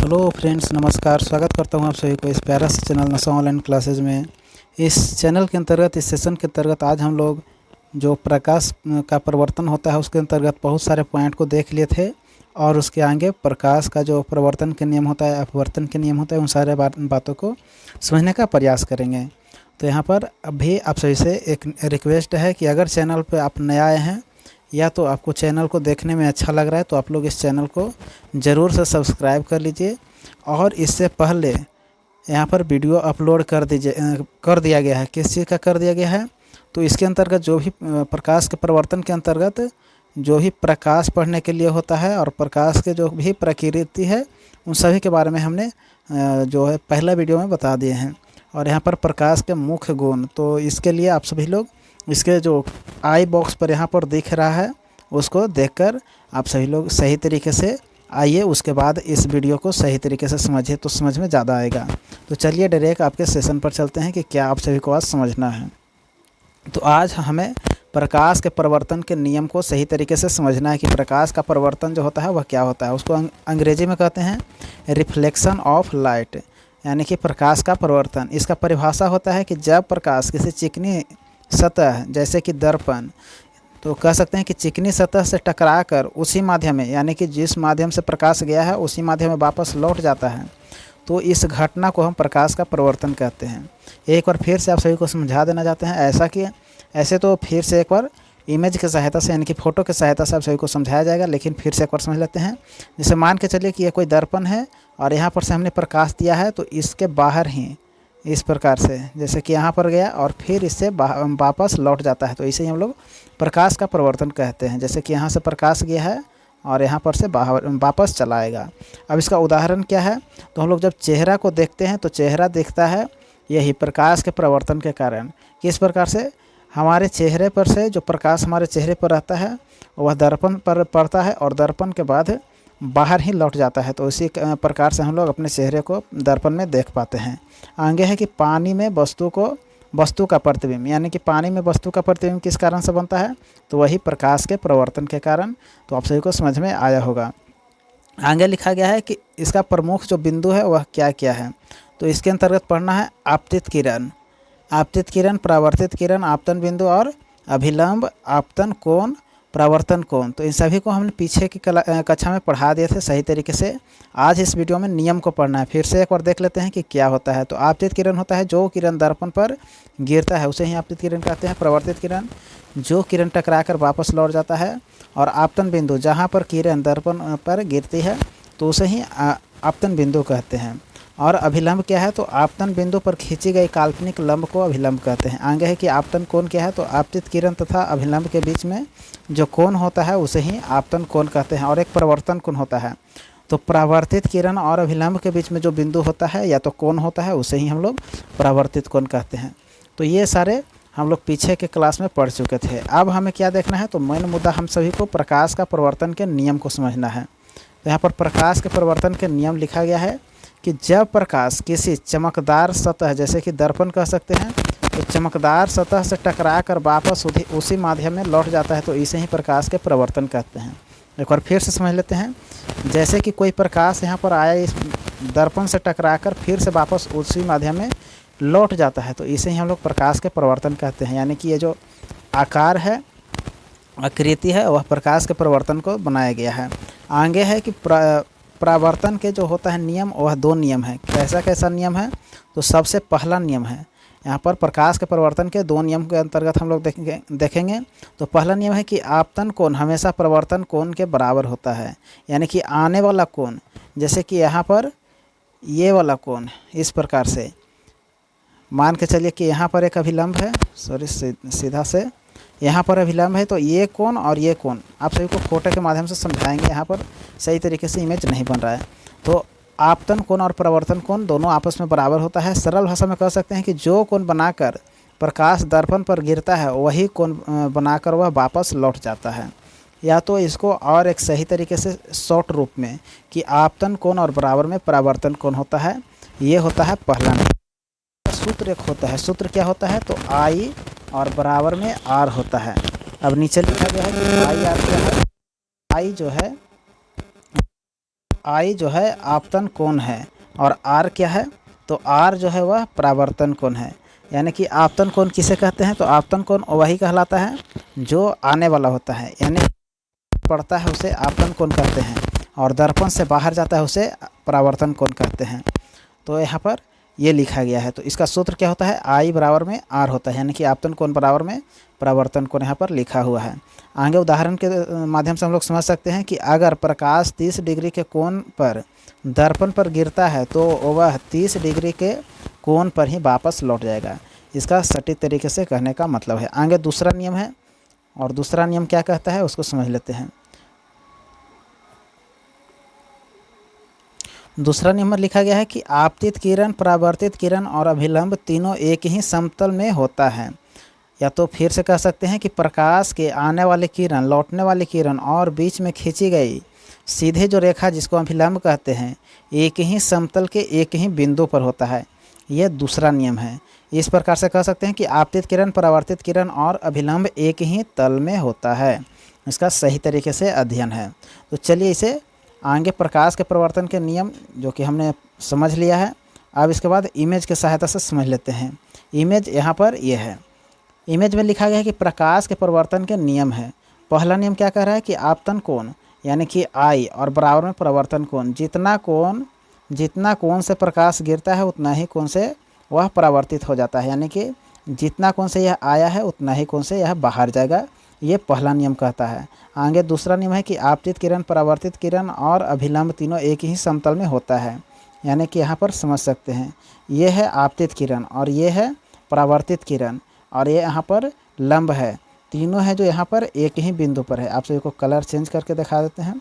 Hello friends, नमस्कार। स्वागत करता हूं आप सभी को इस प्यारा से चैनल नशा ऑनलाइन क्लासेज में। इस चैनल के अंतर्गत, इस सेशन के अंतर्गत आज हम लोग जो प्रकाश का परिवर्तन होता है उसके अंतर्गत बहुत सारे पॉइंट को देख लिए थे, और उसके आगे प्रकाश का जो परिवर्तन के नियम होता है, अपवर्तन के नियम होता है, उन सारे बातों को समझने का प्रयास करेंगे। तो यहाँ पर अभी आप सभी से एक रिक्वेस्ट है कि अगर चैनल पर आप नए आए हैं या तो आपको चैनल को देखने में अच्छा लग रहा है तो आप लोग इस चैनल को ज़रूर से सब्सक्राइब कर लीजिए। और इससे पहले यहाँ पर वीडियो अपलोड कर दिया गया है। किस चीज़ का कर दिया गया है? तो इसके अंतर्गत जो भी प्रकाश के परिवर्तन के अंतर्गत जो भी प्रकाश पढ़ने के लिए होता है और प्रकाश के जो भी प्रकृति है उन सभी के बारे में हमने जो है पहला वीडियो में बता दिए हैं। और यहाँ पर प्रकाश के मुख्य गुण, तो इसके लिए आप सभी लोग इसके जो आई बॉक्स पर यहाँ पर दिख रहा है उसको देखकर आप सभी लोग सही तरीके से आइए, उसके बाद इस वीडियो को सही तरीके से समझिए तो समझ में ज़्यादा आएगा। तो चलिए डायरेक्ट आपके सेशन पर चलते हैं कि क्या आप सभी को आज समझना है। तो आज हमें प्रकाश के परिवर्तन के नियम को सही तरीके से समझना है कि प्रकाश का परिवर्तन जो होता है वह क्या होता है। उसको अंग्रेजी में कहते हैं रिफ्लेक्शन ऑफ लाइट, यानी कि प्रकाश का परिवर्तन। इसका परिभाषा होता है कि जब प्रकाश किसी चिकनी सतह जैसे कि दर्पण, तो कह सकते हैं कि चिकनी सतह से टकराकर उसी माध्यम में, यानी कि जिस माध्यम से प्रकाश गया है उसी माध्यम में वापस लौट जाता है, तो इस घटना को हम प्रकाश का परिवर्तन कहते हैं। एक बार फिर से आप सभी को समझा देना चाहते हैं। ऐसे तो फिर से एक बार इमेज की सहायता से, यानी कि फ़ोटो की सहायता से आप सभी को समझाया जाएगा, लेकिन फिर से एक बार समझ लेते हैं। जैसे मान के चलिए कि ये कोई दर्पण है और यहाँ पर से हमने प्रकाश दिया है, तो इसके बाहर ही इस प्रकार से, जैसे कि यहाँ पर गया और फिर इससे वापस लौट जाता है, तो इसे हम लोग प्रकाश का परिवर्तन कहते हैं। जैसे कि यहाँ से प्रकाश गया है और यहाँ पर से बाहर वापस चला आएगा। अब इसका उदाहरण क्या है? तो हम लोग जब चेहरा को देखते हैं तो चेहरा दिखता है यही प्रकाश के परिवर्तन के कारण। किस प्रकार से? हमारे चेहरे पर से जो प्रकाश हमारे चेहरे पर रहता है वह दर्पण पर पड़ता है और दर्पण के बाद बाहर ही लौट जाता है, तो इसी प्रकार से हम लोग अपने चेहरे को दर्पण में देख पाते हैं। आगे है कि पानी में वस्तु का प्रतिबिंब, यानी कि पानी में वस्तु का प्रतिबिंब किस कारण से बनता है? तो वही प्रकाश के परिवर्तन के कारण। तो आप सभी को समझ में आया होगा। आगे लिखा गया है कि इसका प्रमुख जो बिंदु है वह क्या क्या है। तो इसके अंतर्गत पढ़ना है आपतित किरण, परावर्तित किरण, आपतन बिंदु और अभिलंब, आपतन कोण, परावर्तन कोण। तो इन सभी को हमने पीछे की कक्षा में पढ़ा दिए थे सही तरीके से। आज इस वीडियो में नियम को पढ़ना है। फिर से एक बार देख लेते हैं कि क्या होता है। तो आपतित किरण होता है जो किरण दर्पण पर गिरता है उसे ही आपतित किरण कहते हैं। परावर्तित किरण जो किरण टकराकर वापस लौट जाता है। और आपतन बिंदु जहाँ पर किरण दर्पण पर गिरती है तो उसे ही आपतन बिंदु कहते हैं। और अभिलंब क्या है? तो आपतन बिंदु पर खींची गई काल्पनिक लंब को अभिलंब कहते हैं। आगे है कि आपतन कोण क्या है? तो आपतित किरण तथा अभिलंब के बीच में जो कोण होता है उसे ही आपतन कोण कहते हैं। और एक परिवर्तन कोण होता है। तो परावर्तित किरण और अभिलंब के बीच में जो बिंदु होता है या तो कोण होता है उसे ही हम लोग परावर्तित कोण कहते हैं। तो ये सारे हम लोग पीछे के क्लास में पढ़ चुके थे। अब हमें क्या देखना है? तो मेन मुद्दा हम सभी को प्रकाश का परिवर्तन के नियम को समझना है। तो यहाँ पर प्रकाश के परिवर्तन के नियम लिखा गया है कि जब प्रकाश किसी चमकदार सतह जैसे कि दर्पण कह सकते हैं, तो चमकदार सतह से टकराकर वापस उसी माध्यम में लौट जाता है, तो इसे ही प्रकाश के परिवर्तन कहते हैं। एक बार फिर से समझ लेते हैं। जैसे कि कोई प्रकाश यहाँ पर आया, इस दर्पण से टकराकर फिर से वापस उसी माध्यम में लौट जाता है, तो इसे ही हम लोग प्रकाश के परिवर्तन कहते हैं। यानी कि ये जो आकार है, आकृति है, वह प्रकाश के परिवर्तन को बनाया गया है। आगे है कि परावर्तन के जो होता है नियम, वह दो नियम है। कैसा नियम है? तो सबसे पहला नियम है यहाँ पर प्रकाश के परिवर्तन के दो नियम के अंतर्गत हम लोग देखेंगे। तो पहला नियम है कि आपतन कोण हमेशा परिवर्तन कोण के बराबर होता है। यानी कि आने वाला कोण, जैसे कि यहाँ पर ये वाला कोण इस प्रकार से मान के चलिए कि यहाँ पर एक अभिलंब है, सीधा से यहाँ पर अभिलंब है, तो ये कोण और ये कोण आप सभी को फोटो के माध्यम से समझाएंगे। यहाँ पर सही तरीके से इमेज नहीं बन रहा है। तो आपतन कोण और परावर्तन कोण दोनों आपस में बराबर होता है। सरल भाषा में कह सकते हैं कि जो कोण बनाकर प्रकाश दर्पण पर गिरता है वही कोण बनाकर वह वापस लौट जाता है। या तो इसको और एक सही तरीके से शॉर्ट रूप में कि आपतन कोण और बराबर में परावर्तन कोण होता है। ये होता है पहला नियम। सूत्र एक होता है। सूत्र क्या होता है? तो आई और बराबर में आर होता है। अब नीचे लिखा गया है कि आई आर क्या है? आई जो है आई जो है आपतन कोण है और आर क्या है, तो आर जो है वह परावर्तन कोण है। यानी कि आपतन कोण किसे कहते हैं, तो आपतन कोण वही कहलाता है जो आने वाला होता है, यानी पड़ता है उसे आपतन कोण कहते हैं, और दर्पण से बाहर जाता है उसे परावर्तन कोण कहते हैं। तो यहाँ पर ये लिखा गया है। तो इसका सूत्र क्या होता है, आई बराबर में आर होता है, यानी कि आपतन कोण बराबर में परावर्तन कोण यहाँ पर लिखा हुआ है। आगे उदाहरण के माध्यम से हम लोग समझ सकते हैं कि अगर प्रकाश 30 डिग्री के कोण पर दर्पण पर गिरता है तो वह 30 डिग्री के कोण पर ही वापस लौट जाएगा। इसका सटीक तरीके से कहने का मतलब है। आगे दूसरा नियम है, और दूसरा नियम क्या कहता है उसको समझ लेते हैं। दूसरा नियम में लिखा गया है कि आपतित किरण, परावर्तित किरण और अभिलंब तीनों एक ही समतल में होता है। या तो फिर से कह सकते हैं कि प्रकाश के आने वाली किरण, लौटने वाली किरण और बीच में खींची गई सीधे जो रेखा जिसको अभिलंब कहते हैं, एक ही समतल के एक ही बिंदु पर होता है। यह दूसरा नियम है। इस प्रकार से कह सकते हैं कि आपतित किरण, परावर्तित किरण और अभिलंब एक ही तल में होता है। इसका सही तरीके से अध्ययन है। तो चलिए इसे आगे प्रकाश के परिवर्तन के नियम जो कि हमने समझ लिया है, अब इसके बाद इमेज की सहायता से समझ लेते हैं। इमेज यहाँ पर ये है। इमेज में लिखा गया है कि प्रकाश के परिवर्तन के नियम है। पहला नियम क्या कह रहा है कि आपतन कोण यानी कि आई और बराबर में परिवर्तन कोण, जितना कोण से प्रकाश गिरता है उतना ही कोण से वह परावर्तित हो जाता है। यानी कि जितना कोण से यह आया है उतना ही कोण से यह बाहर जाएगा। ये पहला नियम कहता है। आगे दूसरा नियम है कि आपतित किरण, परावर्तित किरण और अभिलंब तीनों एक ही समतल में होता है। यानी कि यहाँ पर समझ सकते हैं, ये है आपतित किरण और ये है परावर्तित किरण और ये यहाँ पर लंब है। तीनों है जो यहाँ पर एक ही बिंदु पर है। आप सभी को कलर चेंज करके दिखा देते हैं।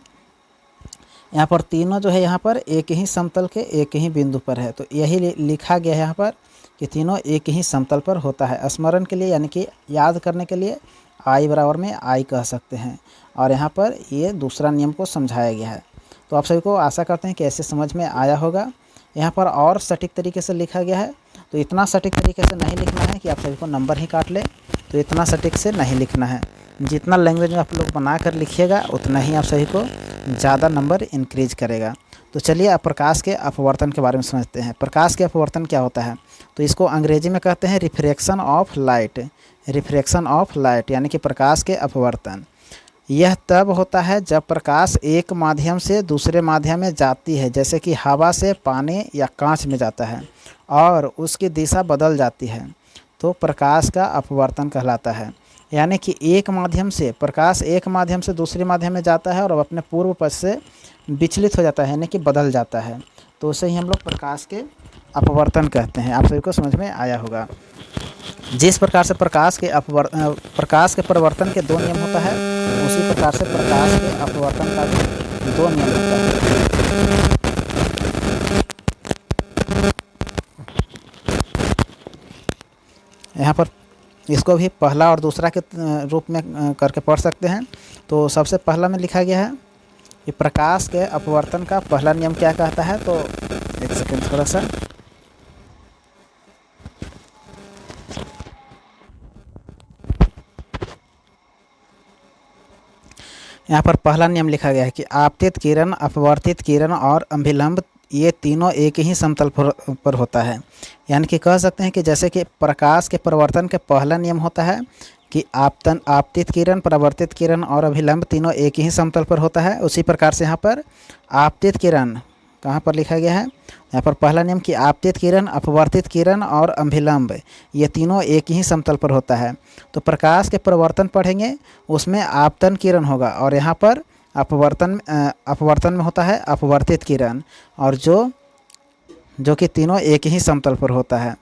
यहाँ पर तीनों जो है यहाँ पर एक ही समतल के एक ही बिंदु पर है। तो यही लिखा गया है यहाँ पर कि तीनों एक ही समतल पर होता है। स्मरण के लिए यानी कि याद करने के लिए आई बराबर में आई कह सकते हैं। और यहाँ पर ये दूसरा नियम को समझाया गया है। तो आप सभी को आशा करते हैं कि ऐसे समझ में आया होगा। यहाँ पर और सटीक तरीके से लिखा गया है। तो इतना सटीक तरीके से नहीं लिखना है कि आप सभी को नंबर ही काट ले। तो इतना सटीक से नहीं लिखना है। जितना लैंग्वेज में आप लोग बना कर लिखिएगा उतना ही आप सभी को ज़्यादा नंबर इंक्रीज करेगा। तो चलिए अब प्रकाश के अपवर्तन के बारे में समझते हैं। प्रकाश के अपवर्तन क्या होता है, तो इसको अंग्रेजी में कहते हैं refraction of light. Refraction of light यानी कि प्रकाश के अपवर्तन। यह तब होता है जब प्रकाश एक माध्यम से दूसरे माध्यम में जाती है, जैसे कि हवा से पानी या कांच में जाता है और उसकी दिशा बदल जाती है, तो प्रकाश का अपवर्तन कहलाता है। यानी कि एक माध्यम से प्रकाश एक माध्यम से दूसरे माध्यम में जाता है और अब अपने पूर्व पथ से विचलित हो जाता है, यानी कि बदल जाता है। तो उसे ही हम लोग प्रकाश के अपवर्तन कहते हैं। आप सभी को समझ में आया होगा। जिस प्रकार से प्रकाश के परिवर्तन के दो नियम होता है, उसी प्रकार से प्रकाश के अपवर्तन का भी दो नियम होता है। यहाँ पर इसको भी पहला और दूसरा के रूप में करके पढ़ सकते हैं। तो सबसे पहला में लिखा गया है कि प्रकाश के अपवर्तन का पहला नियम क्या कहता है। तो एक सेकंड थोड़ा सा, यहाँ पर पहला नियम लिखा गया है कि आपतित किरण, अपवर्तित किरण और अभिलंब ये तीनों एक ही समतल पर होता है। यानी कि कह सकते हैं कि जैसे कि प्रकाश के परिवर्तन के पहला नियम होता है कि आपतित किरण, परावर्तित किरण और अभिलंब तीनों एक ही समतल पर होता है, उसी प्रकार से यहाँ पर आपतित किरण कहाँ पर लिखा गया है, यहाँ पर पहला नियम कि आपतित किरण, अपवर्तित किरण और अभिलंब ये तीनों एक ही समतल पर होता है। तो प्रकाश के परिवर्तन पढ़ेंगे उसमें आपतन किरण होगा और यहाँ पर अपवर्तन में होता है अपवर्तित किरण, और जो कि तीनों एक ही समतल पर होता है।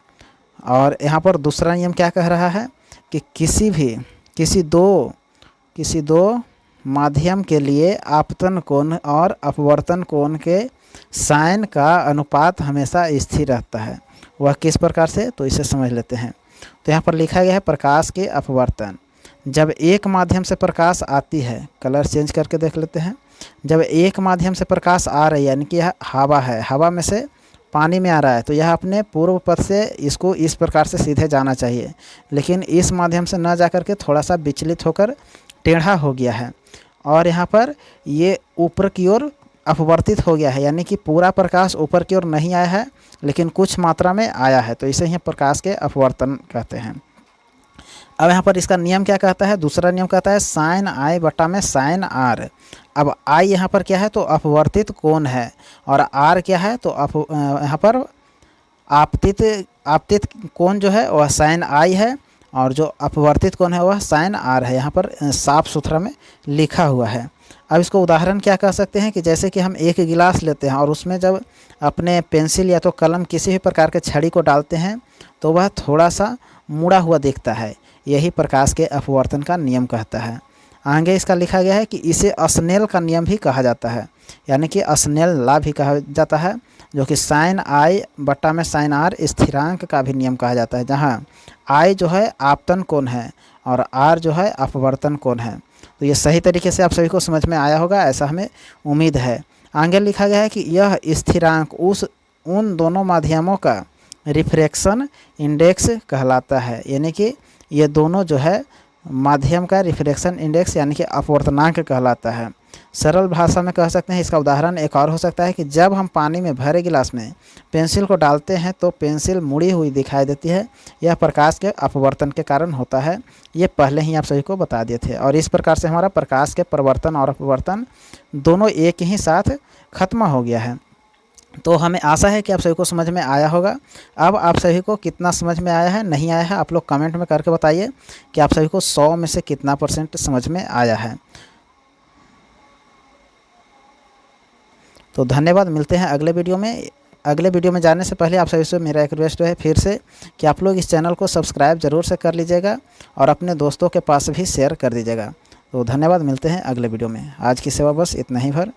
और यहाँ पर दूसरा नियम क्या कह रहा है कि किसी दो माध्यम के लिए आपतन कोण और अपवर्तन कोण के साइन का अनुपात हमेशा स्थिर रहता है। वह किस प्रकार से, तो इसे समझ लेते हैं। तो यहाँ पर लिखा गया है प्रकाश के अपवर्तन। जब एक माध्यम से प्रकाश आती है, कलर चेंज करके देख लेते हैं। जब एक माध्यम से प्रकाश आ रही है, यानी कि यह हवा है, हवा में से पानी में आ रहा है, तो यह अपने पूर्व पथ से इसको इस प्रकार से सीधे जाना चाहिए, लेकिन इस माध्यम से न जाकर के थोड़ा सा विचलित होकर टेढ़ा हो गया है और यहाँ पर ये ऊपर की ओर अपवर्तित हो गया है, यानी कि पूरा प्रकाश ऊपर की ओर नहीं आया है लेकिन कुछ मात्रा में आया है, तो इसे ही प्रकाश के अपवर्तन कहते हैं। अब यहाँ पर इसका नियम क्या कहता है, दूसरा नियम कहता है साइन आई बटा में साइन आर। अब आई यहाँ पर क्या है, तो अपवर्तित कोण है, और आर क्या है, तो यहाँ पर आपतित कोण जो है वह साइन आई है, और जो अपवर्तित कोण है वह साइन आर है। यहाँ पर साफ सुथरा में लिखा हुआ है। अब इसको उदाहरण क्या कह सकते हैं कि जैसे कि हम एक गिलास लेते हैं और उसमें जब अपने पेंसिल या तो कलम किसी भी प्रकार के छड़ी को डालते हैं तो वह थोड़ा सा मुड़ा हुआ दिखता है, यही प्रकाश के अपवर्तन का नियम कहता है। आगे इसका लिखा गया है कि इसे स्नेल का नियम भी कहा जाता है, यानी कि स्नेल लॉ भी कहा जाता है, जो कि साइन आई बट्टा में साइन आर स्थिरांक का भी नियम कहा जाता है, जहाँ आई जो है आपतन कोण है और आर जो है अपवर्तन कोण है। तो ये सही तरीके से आप सभी को समझ में आया होगा, ऐसा हमें उम्मीद है। आगे लिखा गया है कि यह स्थिरांक उन दोनों माध्यमों का रिफ्रैक्शन इंडेक्स कहलाता है, यानी कि ये दोनों जो है माध्यम का रिफ्रैक्शन इंडेक्स यानी कि अपवर्तनांक कहलाता है। सरल भाषा में कह सकते हैं, इसका उदाहरण एक और हो सकता है कि जब हम पानी में भरे गिलास में पेंसिल को डालते हैं तो पेंसिल मुड़ी हुई दिखाई देती है, यह प्रकाश के अपवर्तन के कारण होता है। ये पहले ही आप सभी को बता दिए थे, और इस प्रकार से हमारा प्रकाश के परिवर्तन और अपवर्तन दोनों एक ही साथ खत्म हो गया है। तो हमें आशा है कि आप सभी को समझ में आया होगा। अब आप सभी को कितना समझ में आया है, नहीं आया है, आप लोग कमेंट में करके बताइए कि आप सभी को 100 में से कितना % समझ में आया है। तो धन्यवाद, मिलते हैं अगले वीडियो में। अगले वीडियो में जाने से पहले आप सभी से मेरा एक रिक्वेस्ट है फिर से कि आप लोग इस चैनल को सब्सक्राइब ज़रूर से कर लीजिएगा और अपने दोस्तों के पास भी शेयर कर दीजिएगा। तो धन्यवाद, मिलते हैं अगले वीडियो में। आज की सेवा बस इतना ही भर।